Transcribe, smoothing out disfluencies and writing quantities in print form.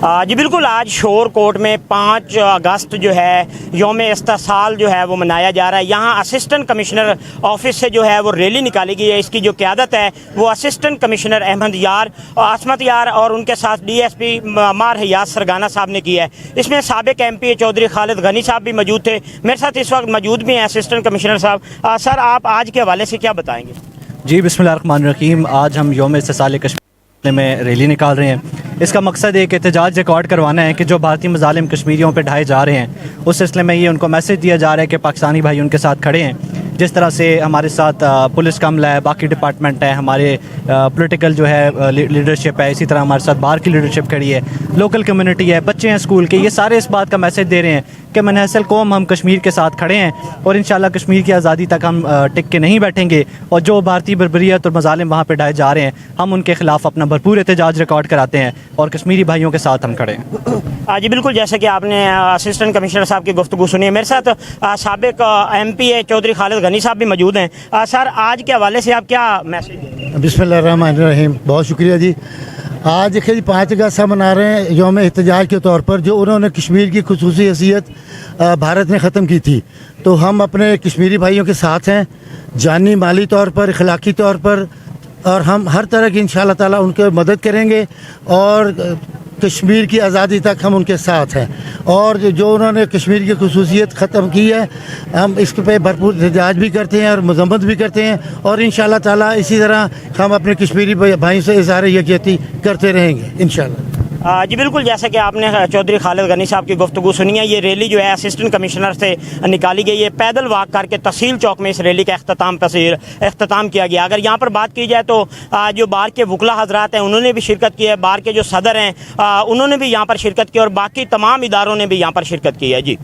جی بالکل، آج شور کوٹ میں 5 اگست جو ہے یوم استحصال جو ہے وہ منایا جا رہا ہے۔ یہاں اسسٹنٹ کمشنر آفس سے جو ہے وہ ریلی نکالی گئی ہے۔ اس کی جو قیادت ہے وہ اسسٹنٹ کمشنر احمد یار اور عصمت یار اور ان کے ساتھ ڈی ایس پی مار حیات سرگانہ صاحب نے کی ہے۔ اس میں سابق ایم پی چودھری خالد غنی صاحب بھی موجود تھے، میرے ساتھ اس وقت موجود بھی ہیں اسسٹنٹ کمشنر صاحب۔ سر، آپ آج کے حوالے سے کیا بتائیں گے؟ جی بسم اللہ الرحمن الرحیم۔ آج ہم یوم استحصال کشمیر میں ریلی نکال رہے ہیں۔ اس کا مقصد ایک احتجاج ریکارڈ کروانا ہے کہ جو بھارتی مظالم کشمیریوں پہ ڈھائے جا رہے ہیں، اس سلسلے میں یہ ان کو میسج دیا جا رہا ہے کہ پاکستانی بھائی ان کے ساتھ کھڑے ہیں۔ جس طرح سے ہمارے ساتھ پولیس کا عملہ ہے، باقی ڈپارٹمنٹ ہے، ہمارے پولیٹیکل جو ہے لیڈرشپ ہے، اسی طرح ہمارے ساتھ باہر کی لیڈرشپ کھڑی ہے، لوکل کمیونٹی ہے، بچے ہیں اسکول کے، یہ سارے اس بات کا میسج دے رہے ہیں کہ من حیث القوم ہم کشمیر کے ساتھ کھڑے ہیں اور انشاءاللہ کشمیر کی آزادی تک ہم ٹک کے نہیں بیٹھیں گے، اور جو بھارتی بربریت اور مظالم وہاں پہ ڈھائے جا رہے ہیں ہم ان کے خلاف اپنا بھرپور احتجاج ریکارڈ کراتے ہیں اور کشمیری بھائیوں کے ساتھ ہم کھڑے ہیں۔ جی بالکل، جیسے کہ آپ نے اسسٹنٹ کمشنر صاحب کی گفتگو سنی ہے، میرے ساتھ سابق ایم پی چودھری خالد غنی صاحب بھی موجود ہیں۔ سر، آج کے حوالے سے آپ کیا میسج دیں گے؟ بسم اللہ الرحمن الرحیم، بہت شکریہ جی۔ آج دیکھیے 5 اگست ہم منا رہے ہیں یوم احتجاج کے طور پر، جو انہوں نے کشمیر کی خصوصی حیثیت بھارت میں ختم کی تھی، تو ہم اپنے کشمیری بھائیوں کے ساتھ ہیں، جانی مالی طور پر، اخلاقی طور پر، اور ہم ہر طرح کی انشاءاللہ تعالی ان کی مدد کریں گے اور کشمیر کی آزادی تک ہم ان کے ساتھ ہیں۔ اور جو انہوں نے کشمیر کی خصوصیت ختم کی ہے، ہم اس پہ بھرپور احتجاج بھی کرتے ہیں اور مذمت بھی کرتے ہیں، اور انشاءاللہ تعالی اسی طرح ہم اپنے کشمیری بھائیوں سے اظہار یکجہتی کرتے رہیں گے انشاءاللہ۔ جی بالکل، جیسے کہ آپ نے چودھری خالد غنی صاحب کی گفتگو سنی ہے، یہ ریلی جو ہے اسسٹنٹ کمشنر سے نکالی گئی ہے۔ پیدل واک کر کے تحصیل چوک میں اس ریلی کا اختتام کیا گیا۔ اگر یہاں پر بات کی جائے تو جو بار کے وکلا حضرات ہیں انہوں نے بھی شرکت کی ہے، بار کے جو صدر ہیں انہوں نے بھی یہاں پر شرکت کی، اور باقی تمام اداروں نے بھی یہاں پر شرکت کی ہے۔ جی